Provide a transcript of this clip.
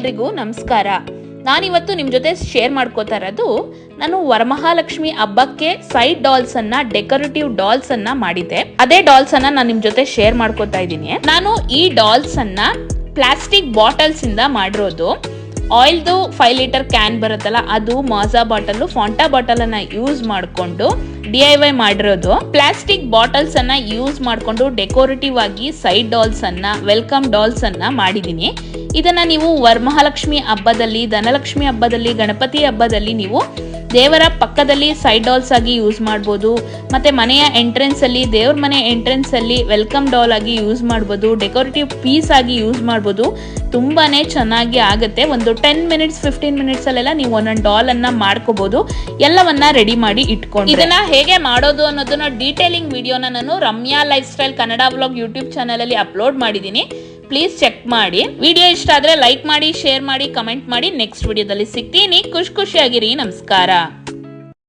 ಎಲ್ರಿಗೂ ನಮಸ್ಕಾರ. ನಾನಿವತ್ತು ನಿಮ್ಮ ಜೊತೆ ಶೇರ್ ಮಾಡ್ಕೋತಾ ಇರೋದು ನಾನು ವರಮಹಾಲಕ್ಷ್ಮಿ ಹಬ್ಬಕ್ಕೆ ಸೈಡ್ ಡಾಲ್ಸ್ ಅನ್ನ ಡೆಕೋರೇಟಿವ್ ಡಾಲ್ಸ್ ಅನ್ನ ಮಾಡಿದ್ದೆ. ಅದೇ ಡಾಲ್ಸ್ ಅನ್ನ ನಾನು ನಿಮ್ ಜೊತೆ ಶೇರ್ ಮಾಡ್ಕೋತಾ ಇದ್ದೀನಿ. ನಾನು ಈ ಡಾಲ್ಸ್ ಅನ್ನ ಪ್ಲಾಸ್ಟಿಕ್ ಬಾಟಲ್ಸ್ ಇಂದ ಮಾಡಿರೋದು. ಆಯಿಲ್ದು 5 ಲೀಟರ್ ಕ್ಯಾನ್ ಬರುತ್ತಲ್ಲ, ಅದು ಮಾಜಾ ಬಾಟಲ್, ಫಾಂಟಾ ಬಾಟಲ್ ಅನ್ನ ಯೂಸ್ ಮಾಡಿಕೊಂಡು DIY ಮಾಡಿರೋದು. ಪ್ಲಾಸ್ಟಿಕ್ ಬಾಟಲ್ಸ್ ಅನ್ನ ಯೂಸ್ ಮಾಡಿಕೊಂಡು ಡೆಕೋರೇಟಿವ್ ಆಗಿ ಸೈಡ್ ಡಾಲ್ಸ್ ಅನ್ನ, ವೆಲ್ಕಮ್ ಡಾಲ್ಸ್ ಅನ್ನ ಮಾಡಿದೀನಿ. ಇದನ್ನ ನೀವು ವರಮಹಾಲಕ್ಷ್ಮಿ ಹಬ್ಬದಲ್ಲಿ, ಧನಲಕ್ಷ್ಮಿ ಹಬ್ಬದಲ್ಲಿ, ಗಣಪತಿ ಹಬ್ಬದಲ್ಲಿ ನೀವು ದೇವರ ಪಕ್ಕದಲ್ಲಿ ಸೈಡ್ ಡಾಲ್ಸ್ ಆಗಿ ಯೂಸ್ ಮಾಡ್ಬೋದು. ಮತ್ತೆ ಮನೆಯ ಎಂಟ್ರೆನ್ಸ್ ಅಲ್ಲಿ, ದೇವ್ರ ಮನೆ ಎಂಟ್ರೆನ್ಸ್ ಅಲ್ಲಿ ವೆಲ್ಕಮ್ ಡಾಲ್ ಆಗಿ ಯೂಸ್ ಮಾಡ್ಬೋದು. ಡೆಕೋರೇಟಿವ್ ಪೀಸ್ ಆಗಿ ಯೂಸ್ ಮಾಡ್ಬೋದು. ತುಂಬಾನೇ ಚೆನ್ನಾಗಿ ಆಗುತ್ತೆ. ಒಂದು 10 ಮಿನಿಟ್ಸ್ 15 ಮಿನಿಟ್ಸ್ ಅಲ್ಲೆಲ್ಲ ನೀವು ಒಂದೊಂದು ಡಾಲ್ ಅನ್ನ ಮಾಡ್ಕೋಬಹುದು. ಎಲ್ಲವನ್ನ ರೆಡಿ ಮಾಡಿ ಇಟ್ಕೊಂಡು ಇದನ್ನ ಹೇಗೆ ಮಾಡೋದು ಅನ್ನೋದನ್ನ ಡೀಟೇಲಿಂಗ್ ವಿಡಿಯೋನ ನಾನು Ramya life style Kannada vlog YouTube channel ಅಲ್ಲಿ ಅಪ್ಲೋಡ್ ಮಾಡಿದ್ದೀನಿ. ಪ್ಲೀಸ್ ಚೆಕ್ ಮಾಡಿ. ವಿಡಿಯೋ ಇಷ್ಟ ಆದ್ರೆ ಲೈಕ್ ಮಾಡಿ, ಶೇರ್ ಮಾಡಿ, ಕಮೆಂಟ್ ಮಾಡಿ. ನೆಕ್ಸ್ಟ್ ವಿಡಿಯೋದಲ್ಲಿ ಸಿಗ್ತೀನಿ. ಖುಷಿಯಾಗಿರಿ. ನಮಸ್ಕಾರ.